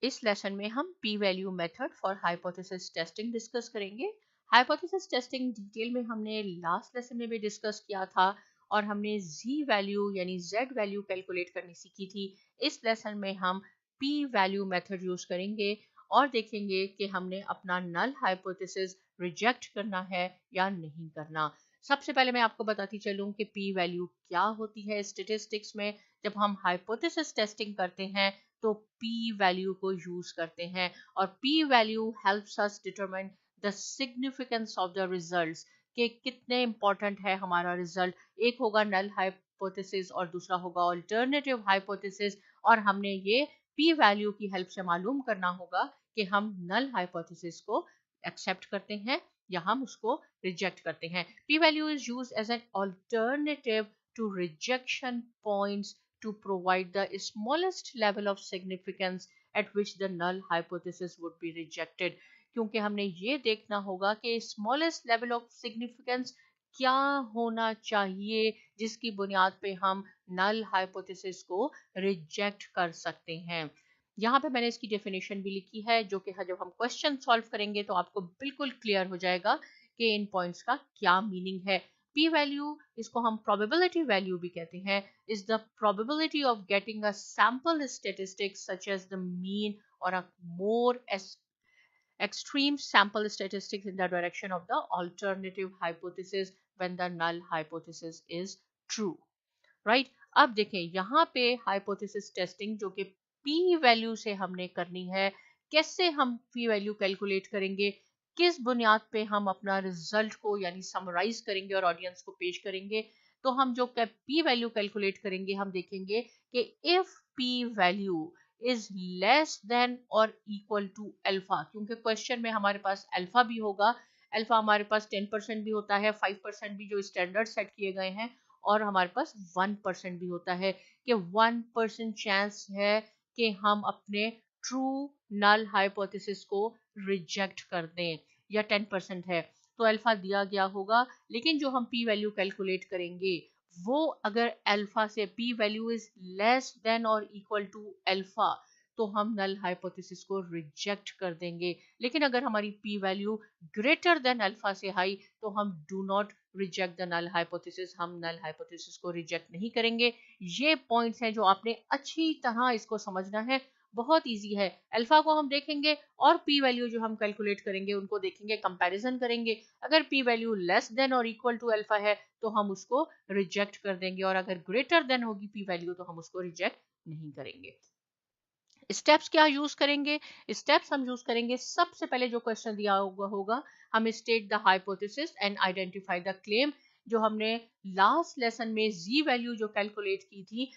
इस लेसन में हम P value method for hypothesis testing discuss करेंगे। हाइपोथेसिस टेस्टिंग डिटेल में हमने लास्ट लेसन में भी डिस्कस किया था और हमने जी वैल्यू यानी जेड वैल्यू कैलकुलेट करनी सीखी थी। इस लेसन में हम पी वैल्यू मेथड यूज करेंगे और देखेंगे कि हमने अपना नल हाइपोथेसिस रिजेक्ट करना है या नहीं करना। सबसे पहले मैं आपको बताती चलूं कि पी वैल्यू क्या होती है स्टेटिस्टिक्स में। जब हम हाइपोथेसिस टेस्टिंग करते हैं तो पी वैल्यू को यूज करते हैं और P value helps us determine the significance of the results कि कितने इंपॉर्टेंट है हमारा रिजल्ट। एक होगा नल हाइपोथेसिस और दूसरा होगा अल्टरनेटिव हाइपोथेसिस और हमने ये पी वैल्यू की हेल्प से मालूम करना होगा कि हम नल हाइपोथेसिस को एक्सेप्ट करते हैं या हम उसको रिजेक्ट करते हैं। P value is used as an alternative to rejection points to provide the smallest level of significance at which the null hypothesis would be rejected। क्योंकि हमने ये देखना होगा कि smallest level of significance क्या होना चाहिए जिसकी बुनियाद पे हम null hypothesis को reject कर सकते हैं। यहाँ पे मैंने इसकी डेफिनेशन भी लिखी है जो कि जब हम क्वेश्चन सॉल्व करेंगे तो आपको बिल्कुल क्लियर हो जाएगा कि इन पॉइंट्स का क्या मीनिंग है। पी वैल्यू, इसको हम प्रोबेबिलिटी वैल्यू भी कहते हैं, is the probability of getting a sample statistics such as the mean or a more extreme sample statistics in the direction of the alternative hypothesis when the null hypothesis is true, right? अब देखें यहाँ पे hypothesis testing जो कि P value से हमने करनी है। कैसे हम पी वैल्यू कैलकुलेट करेंगे, किस बुनियाद पे हम अपना रिजल्ट को यानी समराइज करेंगे और ऑडियंस को पेश करेंगे। तो हम जो पी वैल्यू कैलकुलेट करेंगे हम देखेंगे कि if P value is less then और इक्वल टू अल्फा, क्योंकि क्वेश्चन में हमारे पास अल्फा भी होगा। अल्फा हमारे पास 10% भी होता है, 5% भी जो स्टैंडर्ड सेट किए गए हैं, और हमारे पास 1% भी होता है कि 1% चांस है कि हम अपने ट्रू नल हाइपोथेसिस को रिजेक्ट कर दें, या 10% है तो अल्फा दिया गया होगा। लेकिन जो हम पी वैल्यू कैलकुलेट करेंगे वो अगर अल्फा से P value is less then और इक्वल टू अल्फा तो हम नल हाइपोथेसिस को रिजेक्ट कर देंगे। लेकिन अगर हमारी P value greater than alpha से हाई तो हम do not reject the null hypothesis, हम नल हाइपोथेसिस को रिजेक्ट नहीं करेंगे। ये पॉइंट्स हैं जो आपने अच्छी तरह इसको समझना है, बहुत इजी है। अल्फा को हम देखेंगे और पी वैल्यू जो हम कैलकुलेट करेंगे उनको देखेंगे, कंपैरिजन करेंगे। अगर पी वैल्यू लेस देन और इक्वल टू अल्फा है तो हम उसको रिजेक्ट कर देंगे और अगर ग्रेटर देन होगी पी वैल्यू तो हम उसको रिजेक्ट नहीं करेंगे। स्टेप्स क्या यूज करेंगे, स्टेप्स हम यूज करेंगे, सबसे पहले जो क्वेश्चन दिया होगा हम state the hypothesis and identify the claim. जो हमने लास्ट लेसन में जी वैल्यू जो कैलकुलेट की थी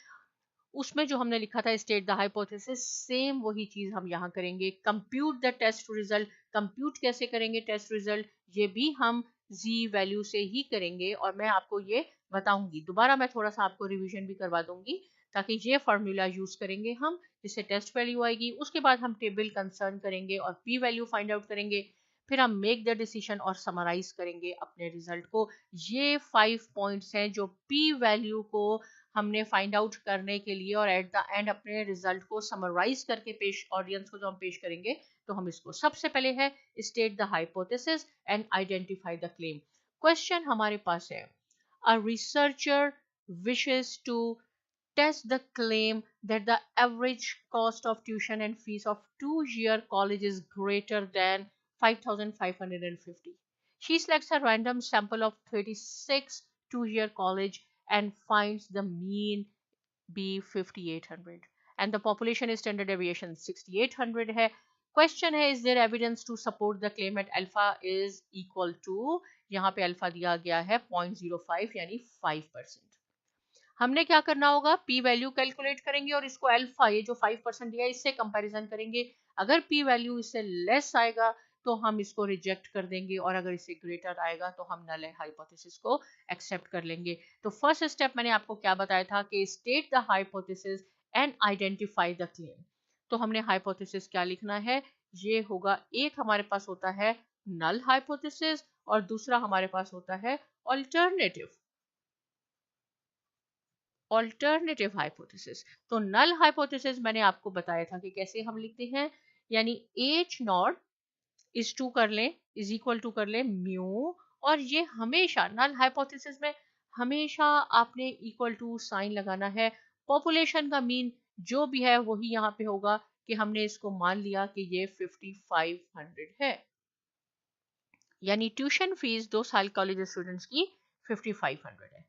उसमें जो हमने लिखा था स्टेट द हाइपोथेसिस, सेम वही चीज हम यहाँ करेंगे। Compute the test result, compute कैसे करेंगे टेस्ट रिजल्ट, ये भी हम जी वैल्यू से ही करेंगे और मैं आपको ये बताऊंगी। दोबारा मैं थोड़ा सा आपको रिवीजन भी करवा दूंगी ताकि ये फॉर्मूला यूज करेंगे हम जिससे टेस्ट वैल्यू आएगी। उसके बाद हम टेबल कंसर्न करेंगे और पी वैल्यू फाइंड आउट करेंगे। फिर हम मेक द डिसीजन और समराइज करेंगे अपने रिजल्ट को। ये 5 पॉइंट्स हैं जो पी वैल्यू को हमने फाइंड आउट करने के लिए और एट द एंड अपने रिजल्ट को समराइज करके पेश ऑडियंस को जो हम पेश करेंगे तो हम इसको सबसे पहले है state the hypothesis and identify the claim. Question हमारे पास है, a researcher wishes to test the claim that the average cost of tuition and fees of 2-year college is greater than 5,550. She selects a random sample of 36 two-year college and finds the mean be 5800 and the population standard deviation 6800 है। Question है, is there evidence to support the claim at alpha is equal to, यहाँ पे alpha दिया गया है 0.05 यानी 5%। हमने क्या करना होगा, पी वैल्यू कैलकुलेट करेंगे और इसको अल्फा, ये जो 5% दिया है इससे कंपैरिजन करेंगे। अगर पी वैल्यू इससे लेस आएगा तो हम इसको रिजेक्ट कर देंगे और अगर इससे ग्रेटर आएगा तो हम नल हाइपोथेसिस को एक्सेप्ट कर लेंगे। तो फर्स्ट स्टेप मैंने आपको क्या बताया था कि state the hypothesis and identify the claim. तो हमने हाइपोथेसिस क्या लिखना है, ये होगा, एक हमारे पास होता है नल हाइपोथेसिस और दूसरा हमारे पास होता है अल्टरनेटिव। Alternative hypothesis. तो नल हाइपोथेसिस मैंने आपको बताया था कि कैसे हम लिखते हैं, यानी एच नॉट इज टू कर लें, इज इक्वल टू कर लें म्यू, और ये हमेशा नल हाइपोथेसिस में हमेशा आपने इक्वल टू साइन लगाना है। पॉपुलेशन का मीन जो भी है वही यहाँ पे होगा, कि हमने इसको मान लिया कि ये 5500 है, यानी ट्यूशन फीस 2 साल कॉलेज स्टूडेंट्स की 5500 है।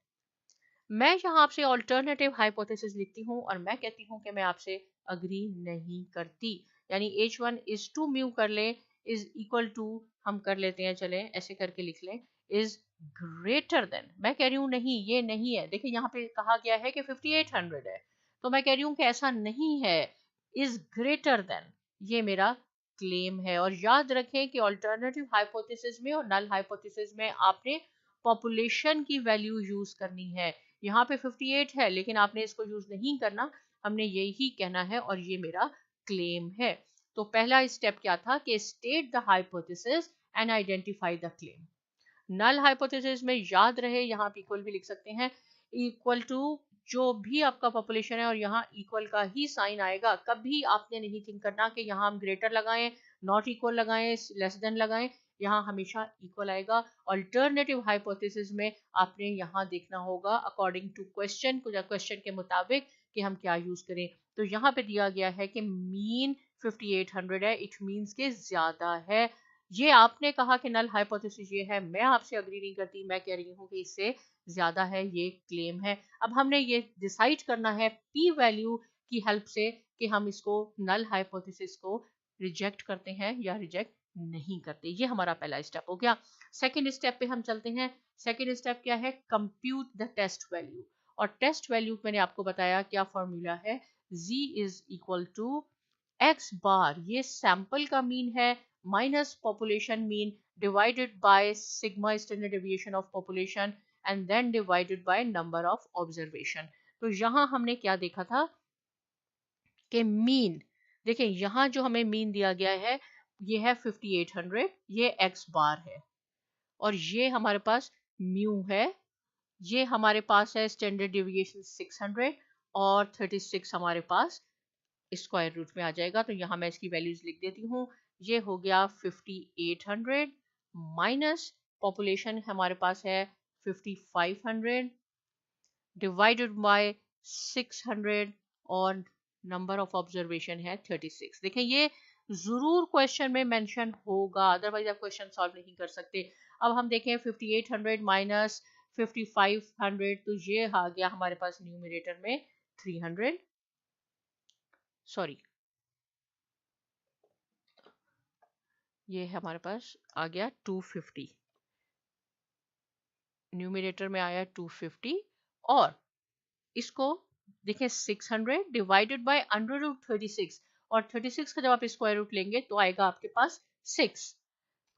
मैं यहाँ आपसे ऑल्टरनेटिव हाइपोथेसिस लिखती हूँ और मैं कहती हूँ कि मैं आपसे अग्री नहीं करती, यानी h1 इज टू म्यू कर ले, इज इक्वल टू हम कर लेते हैं, चले ऐसे करके लिख लें, इज ग्रेटर देन। मैं कह रही हूँ नहीं, ये नहीं है। देखिए यहाँ पे कहा गया है कि 5800 है, तो मैं कह रही हूँ कि ऐसा नहीं है, इज ग्रेटर देन, ये मेरा क्लेम है। और याद रखें कि ऑल्टरनेटिव हाइपोथेसिस में और नल हाइपोथेसिस में आपने पॉपुलेशन की वैल्यू यूज करनी है। यहाँ पे 58 है लेकिन आपने इसको यूज नहीं करना, हमने यही कहना है, और ये मेरा क्लेम है। तो पहला स्टेप क्या था कि state the hypothesis and identify the claim. Null hypothesis में याद रहे, यहाँ पे इक्वल भी लिख सकते हैं, इक्वल टू जो भी आपका पॉपुलेशन है और यहाँ इक्वल का ही साइन आएगा। कभी आपने नहीं थिंक करना कि यहाँ हम ग्रेटर लगाएं, नॉट इक्वल लगाएं, लेस देन लगाएं, यहाँ हमेशा इक्वल आएगा। अल्टरनेटिव हाइपोथेसिस में आपने यहाँ देखना होगा अकॉर्डिंग टू क्वेश्चन, क्वेश्चन के मुताबिक कि हम क्या यूज करें। तो यहाँ पे दिया गया है कि मीन 5800 है, इट मीन्स के ज्यादा है। ये आपने कहा कि नल हाइपोथेसिस ये है, मैं आपसे अग्री नहीं करती, मैं कह रही हूँ कि इससे ज्यादा है, ये क्लेम है। अब हमने ये डिसाइड करना है पी वैल्यू की हेल्प से कि हम इसको नल हाइपोथेसिस को रिजेक्ट करते हैं या रिजेक्ट नहीं करते। ये हमारा पहला स्टेप हो गया। सेकंड स्टेप पे हम चलते हैं। सेकंड स्टेप क्या है, कंप्यूट द टेस्ट वैल्यू। और टेस्ट वैल्यू मैंने आपको बताया क्या फॉर्मूला है, z is equal to x bar, ये सैंपल का मीन है, minus population mean divided by sigma standard deviation of population and then divided by number of observation. तो यहाँ हमने क्या देखा था कि मीन, देखिए यहाँ जो हमें मीन दिया गया है ये है 5800, ये x बार है, और ये हमारे पास म्यू है, ये हमारे पास है स्टैंडर्ड डेविएशन 600, और 36 हमारे पास स्क्वायर रूट में आ जाएगा। तो यहाँ मैं इसकी वैल्यूज लिख देती हूँ। ये हो गया 5800 माइनस पॉपुलेशन हमारे पास है 5500 डिवाइडेड बाय 600, और नंबर ऑफ ऑब्जर्वेशन है 36। देखें ये जरूर क्वेश्चन में मेंशन होगा, अदरवाइज आप क्वेश्चन सॉल्व नहीं कर सकते। अब हम देखें 5800 माइनस 5500, तो ये आ गया हमारे पास न्यूमरेटर में 300, सॉरी ये हमारे पास आ गया 250, न्यूमरेटर में आया 250, और इसको देखें 600 डिवाइडेड बाय अंडर रूट 36, और 36 का जब आप स्क्वायर रूट लेंगे तो आएगा आपके पास 6,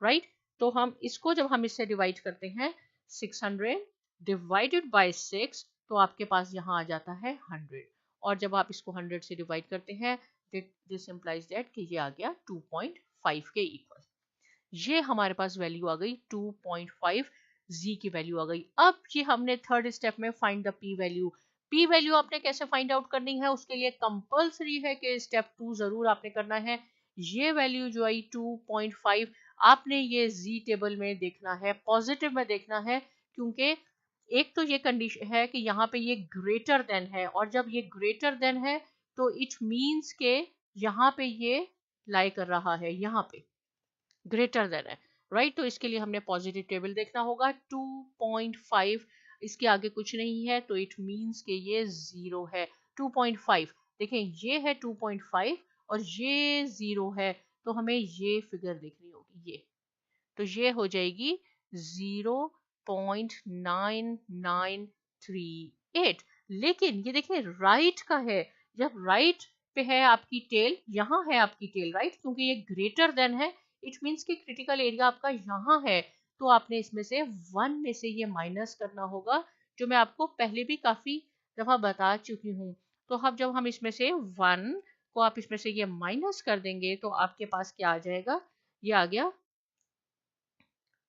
राइट। तो हम इसको जब हम इससे डिवाइड करते हैं 600 डिवाइडेड बाय 6, तो आपके पास यहाँ आ जाता है 100, और जब आप इसको 100 से डिवाइड करते हैं दिस इंप्लाइज दैट कि ये आ गया 2.5 के इक्वल। ये हमारे पास वैल्यू आ गई 2.5, z की वैल्यू आ गई। अब ये हमने थर्ड स्टेप में find the p value. p value आपने कैसे फाइंड आउट करनी है, उसके लिए कंपलसरी है कि स्टेप 2 जरूर आपने करना है। ये वैल्यू जो आई 2.5, आपने ये z टेबल में देखना है, पॉजिटिव में देखना है, क्योंकि एक तो ये कंडीशन है कि यहाँ पे ये ग्रेटर देन है, और जब ये ग्रेटर देन है तो इट मीन्स के यहाँ पे ये लाई कर रहा है, यहाँ पे ग्रेटर देन है, राइट। तो इसके लिए हमने पॉजिटिव टेबल देखना होगा। 2.5 इसके आगे कुछ नहीं है, तो इट मींस कि ये 0 है। 2.5 देखें ये है 2.5 और ये 0 है, तो हमें ये फिगर देखनी होगी, ये तो ये हो जाएगी 0.9938। लेकिन ये देखिए राइट का है, जब राइट पे है आपकी टेल, यहाँ है आपकी टेल, राइट, क्योंकि ये ग्रेटर देन है, इट मीन्स कि क्रिटिकल एरिया आपका यहाँ है, तो आपने इसमें से 1 में से ये माइनस करना होगा, जो मैं आपको पहले भी काफी दफा बता चुकी हूँ। तो अब जब हम इसमें से 1 को आप इसमें से ये माइनस कर देंगे तो आपके पास क्या आ जाएगा, ये आ गया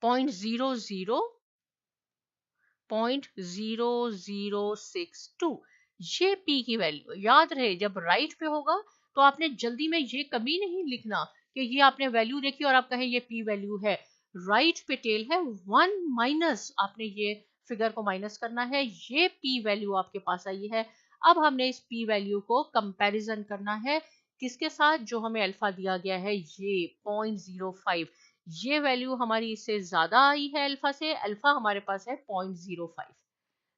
0.0062। ये पी की वैल्यू याद रहे, जब राइट पे होगा तो आपने जल्दी में ये कभी नहीं लिखना कि ये आपने वैल्यू देखी और आप कहें ये पी वैल्यू है। राइट पे टेल है 1 माइनस, आपने ये फिगर को माइनस करना है, ये पी वैल्यू आपके पास आई है। अब हमने इस पी वैल्यू को कंपैरिजन करना है किसके साथ, जो हमें अल्फा दिया गया है ये 0.05, ये वैल्यू हमारी इससे ज्यादा आई है अल्फा से, अल्फा हमारे पास है 0.05।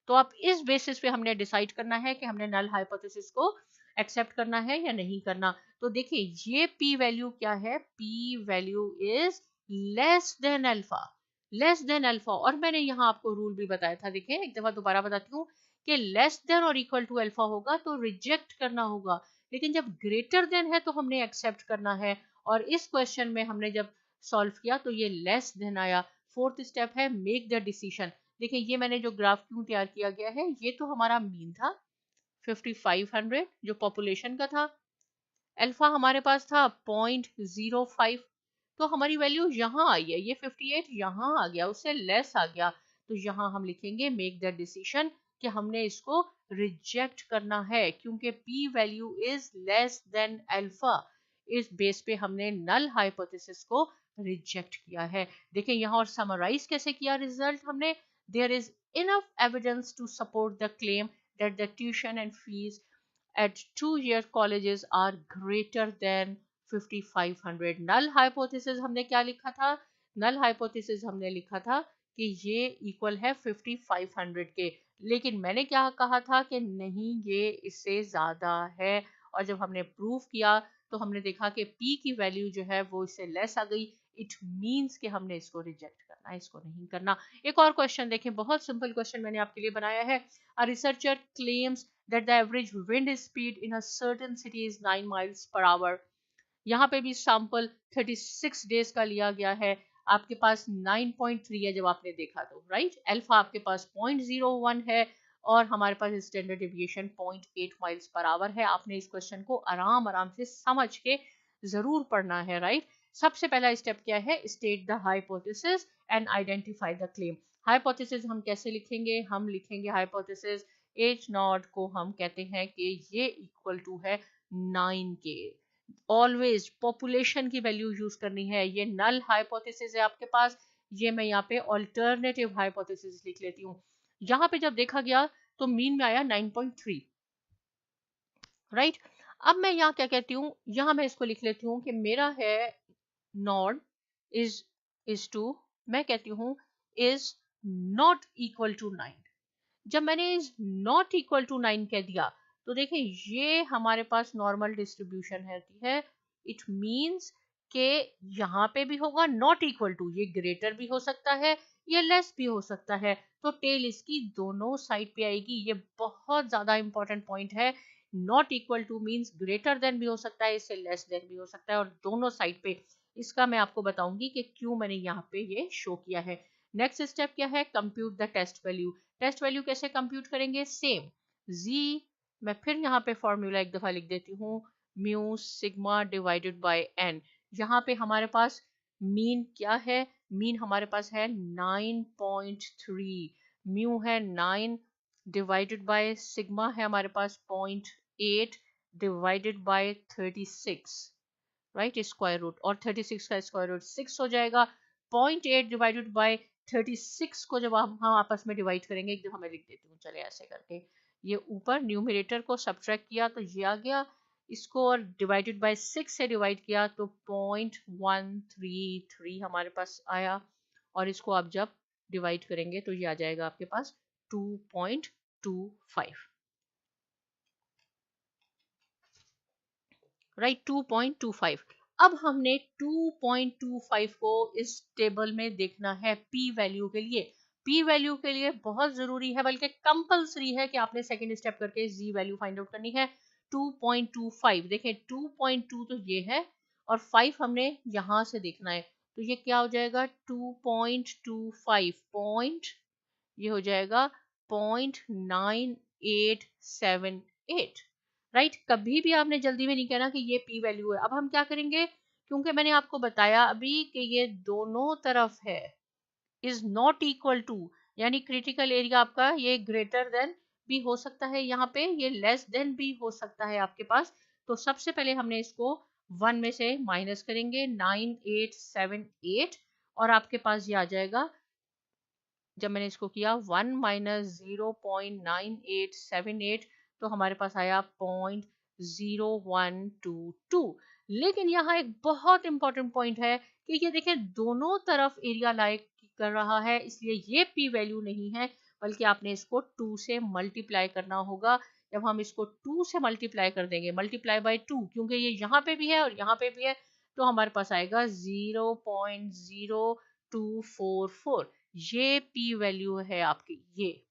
तो आप इस बेसिस पे हमने डिसाइड करना है कि हमने नल हाइपोथेसिस को एक्सेप्ट करना है या नहीं करना। तो देखिए ये पी वैल्यू क्या है, P value is less than alpha, less than alpha. और मैंने यहाँ आपको रूल भी बताया था, देखिए एक दफा दोबारा बताती हूँ कि लेस देन और इक्वल टू अल्फा होगा तो रिजेक्ट करना होगा, लेकिन जब ग्रेटर देन है तो हमने एक्सेप्ट करना है। और इस क्वेश्चन में हमने जब सॉल्व किया तो ये लेस देन आया। फोर्थ स्टेप है मेक द डिसीजन। देखिए ये मैंने जो ग्राफ क्यों तैयार किया गया है, ये तो हमारा मीन था 5500 जो पॉपुलेशन का था, अल्फा हमारे पास था 0.05, तो हमारी वैल्यू यहाँ आई है, ये 58 यहाँ आ गया, उससे लेस आ गया, तो यहाँ हम लिखेंगे मेक द डिसीजन कि हमने इसको रिजेक्ट करना है क्योंकि P value is less than alpha. इस बेस पे हमने नल हाइपोथेसिस को रिजेक्ट किया है। देखिए यहाँ और समराइज कैसे किया रिजल्ट हमने, there is enough evidence to support the claim that the tuition and fees at two-year colleges are greater than 5500। Null hypothesis हमने क्या लिखा था, नल हाइपोथेसिस हमने लिखा था कि ये इक्वल है 5500 के, लेकिन मैंने क्या कहा था कि नहीं ये इससे ज्यादा है। और जब हमने प्रूव किया तो हमने देखा कि P की वैल्यू जो है वो इससे लेस आ गई, इट मीन्स कि हमने इसको रिजेक्ट करना है, इसको नहीं करना। एक और क्वेश्चन देखें, बहुत सिंपल क्वेश्चन मैंने आपके लिए बनाया है। A researcher claims that the average wind speed in a certain city is 9 miles per our. यहाँ पे भी सैंपल 36 डेज का लिया गया है, आपके पास 9.3 है जब आपने देखा तो, राइट। अल्फा आपके पास 0.01 है और हमारे पास standard deviation 0.8 miles per hour है। आपने इस क्वेश्चन को आराम आराम से समझ के जरूर पढ़ना है, राइट। सबसे पहला स्टेप क्या है, state the hypothesis and identify the claim. Hypothesis हम कैसे लिखेंगे, हम लिखेंगे हाइपोथेसिस एच नॉट को हम कहते हैं कि ये इक्वल टू है 9 के। ऑलवेज पॉपुलेशन की वैल्यू यूज करनी है। ये नल हाइपोथेसिस है आपके पास, ये मैं यहाँ पे ऑल्टरनेटिव हाइपोथेसिस लिख लेती हूँ। यहाँ पे जब देखा गया तो मीन में आया 9.3, राइट। अब मैं यहाँ क्या कहती हूँ, यहाँ मैं इसको लिख लेती हूँ कि मेरा है नॉट इज टू, मैं कहती हूँ इज नॉट इक्वल टू 9। जब मैंने इज नॉट इक्वल टू 9 कह दिया तो देखिए ये हमारे पास नॉर्मल डिस्ट्रीब्यूशन है, इट मींस के यहाँ पे भी होगा नॉट इक्वल टू, ये ग्रेटर भी हो सकता है ये लेस भी हो सकता है, तो टेल इसकी दोनों साइड पे आएगी। ये बहुत ज्यादा इंपॉर्टेंट पॉइंट है, not equal to means greater than भी हो सकता है, इससे लेस देन भी हो सकता है, और दोनों साइड पे। इसका मैं आपको बताऊंगी कि क्यों मैंने यहाँ पे ये शो किया है। नेक्स्ट स्टेप क्या है, compute the test value. Test value कैसे कंप्यूट करेंगे, सेम जी, मैं फिर यहाँ पे फॉर्मूला एक दफा लिख देती हूँ, mu sigma divided by N. यहाँ पे हमारे पास मीन क्या है, मीन हमारे पास है 9.3, म्यू है 9 डिवाइडेड बाय सिग्मा है हमारे पास 0.8 divided by 36, right, square root, और 36 का स्क्वायर रूट 6 हो जाएगा। 0.8 डिवाइडेड बाय 36 को जब हम आपस में डिवाइड करेंगे, एक दफा मैं लिख देती हूँ, चले ऐसे करके, ये ऊपर न्यूमरेटर को सब्ट्रैक्ट किया तो ये आ गया, इसको और डिवाइडेड बाय 6 से डिवाइड किया तो 0.133 हमारे पास आया, और इसको आप जब डिवाइड करेंगे तो ये आ जाएगा आपके पास 2.25, राइट, 2.25। अब हमने 2.25 को इस टेबल में देखना है पी वैल्यू के लिए। पी वैल्यू के लिए बहुत जरूरी है, बल्कि कंपलसरी है कि आपने सेकंड स्टेप करके जी वैल्यू फाइंड आउट करनी है। 2.25 देखें, 2.2 तो ये है और 5 हमने यहां से देखना है, तो ये क्या हो जाएगा 2.25 पॉइंट, ये हो जाएगा 0.9878, राइट। कभी भी आपने जल्दी में नहीं कहना कि ये पी वैल्यू है। अब हम क्या करेंगे, क्योंकि मैंने आपको बताया अभी कि ये दोनों तरफ है, इज नॉट इक्वल टू, यानी क्रिटिकल एरिया आपका ये ग्रेटर देन भी हो सकता है, यहाँ पे ये लेस देन भी हो सकता है आपके पास। तो सबसे पहले हमने इसको 1 में से माइनस करेंगे, 9878, और आपके पास ये आ जाएगा, जब मैंने इसको किया 1 माइनस 0.9878, तो हमारे पास आया 0.0122। लेकिन यहाँ एक बहुत इंपॉर्टेंट पॉइंट है कि ये देखिए दोनों तरफ एरिया लाइक कर रहा है, इसलिए ये पी वैल्यू नहीं है, बल्कि आपने इसको 2 से मल्टीप्लाई करना होगा। जब हम इसको 2 से मल्टीप्लाई कर देंगे, मल्टीप्लाई बाय 2, क्योंकि ये यहाँ पे भी है और यहाँ पे भी है, तो हमारे पास आएगा 0.0244। ये पी वैल्यू है आपकी। ये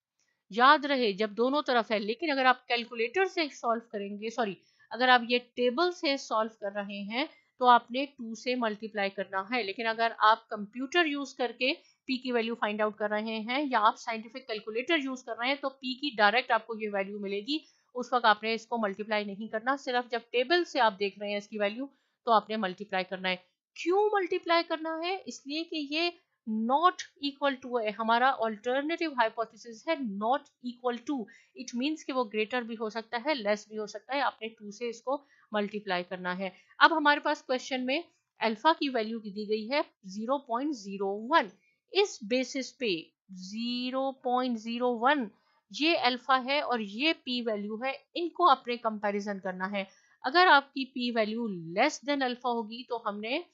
याद रहे जब दोनों तरफ है। लेकिन अगर आप कैलकुलेटर से सॉल्व करेंगे, सॉरी, अगर आप ये टेबल से सॉल्व कर रहे हैं तो आपने 2 से मल्टीप्लाई करना है। लेकिन अगर आप कंप्यूटर यूज करके पी की वैल्यू फाइंड आउट कर रहे हैं या आप साइंटिफिक कैलकुलेटर यूज कर रहे हैं, तो पी की डायरेक्ट आपको ये वैल्यू मिलेगी। उस वक्त आपने इसको मल्टीप्लाई नहीं करना, सिर्फ जब टेबल से आप देख रहे हैं इसकी वैल्यू तो आपने मल्टीप्लाई करना है। क्यों मल्टीप्लाई करना है? इसलिए कि ये नॉट इक्वल टू है, हमारा ऑल्टरनेटिव हाइपोथेसिस है not equal to. It means कि वो ग्रेटर भी हो सकता है, लेस भी हो सकता है, आपने 2 से इसको मल्टीप्लाई करना है। अब हमारे पास क्वेश्चन में अल्फा की वैल्यू दी गई है 0.01। इस बेसिस पे 0.01 ये अल्फा है और ये पी वैल्यू है, इनको आपने कंपैरिजन करना है। अगर आपकी P value less than alpha होगी तो हमने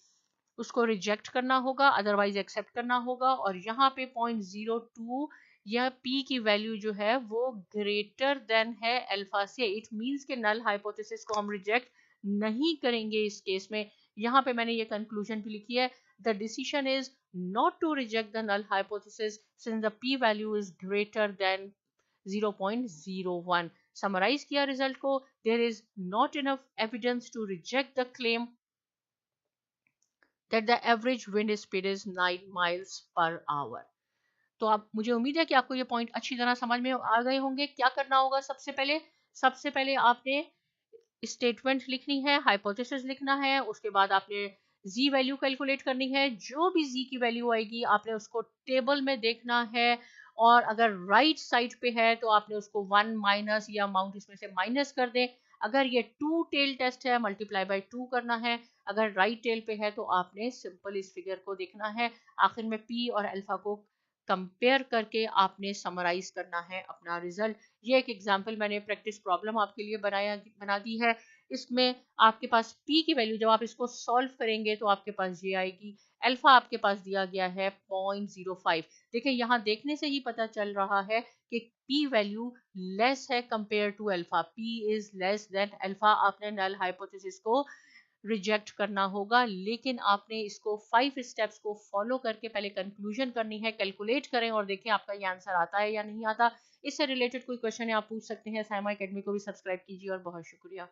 उसको रिजेक्ट करना होगा, अदरवाइज एक्सेप्ट करना होगा। और यहाँ पे 0.02 यह पी की वैल्यू जो है वो ग्रेटर देन है अल्फा से। इट मींस के नल हाइपोथेसिस को हम रिजेक्ट नहीं करेंगे इस केस में। यहाँ पे मैंने ये कंक्लूजन भी लिखी है, the decision is not to reject the null hypothesis since the P value is greater than 0.01। Summarise किया रिजल्ट को, there is not enough evidence to reject the claim that the average wind speed is 9 miles per hour। तो आप, मुझे उम्मीद है कि आपको ये पॉइंट अच्छी तरह समझ में आ गए होंगे। क्या करना होगा? सबसे पहले आपने स्टेटमेंट लिखनी है, हाइपोथेसिस लिखना है, उसके बाद आपने जी वैल्यू कैलकुलेट करनी है। जो भी जी की वैल्यू आएगी आपने उसको टेबल में देखना है, और अगर राइट साइड पे है तो आपने उसको 1 माइनस या अमाउंट इसमें से माइनस कर दें। अगर ये 2 टेल टेस्ट है, मल्टीप्लाई बाय 2 करना है। अगर राइट टेल पे है तो आपने सिंपल इस फिगर को देखना है। आखिर में पी और अल्फा को कंपेयर करके आपने समराइज करना है अपना रिजल्ट। ये एक एग्जांपल मैंने प्रैक्टिस प्रॉब्लम आपके लिए बना दी है। इसमें आपके पास पी की वैल्यू, जब आप इसको सॉल्व करेंगे तो आपके पास ये आएगी। अल्फा आपके पास दिया गया है 0.05। देखिए यहाँ देखने से ही पता चल रहा है कि पी वैल्यू लेस है compare to alpha. P is less than alpha. आपने नल हाइपोथेसिस को रिजेक्ट करना होगा, लेकिन आपने इसको 5 स्टेप्स को फॉलो करके पहले कंक्लूजन करनी है। कैलकुलेट करें और देखें आपका ये आंसर आता है या नहीं आता। इससे रिलेटेड कोई क्वेश्चन है आप पूछ सकते हैं। साइमा एकेडमी को भी सब्सक्राइब कीजिए और बहुत शुक्रिया।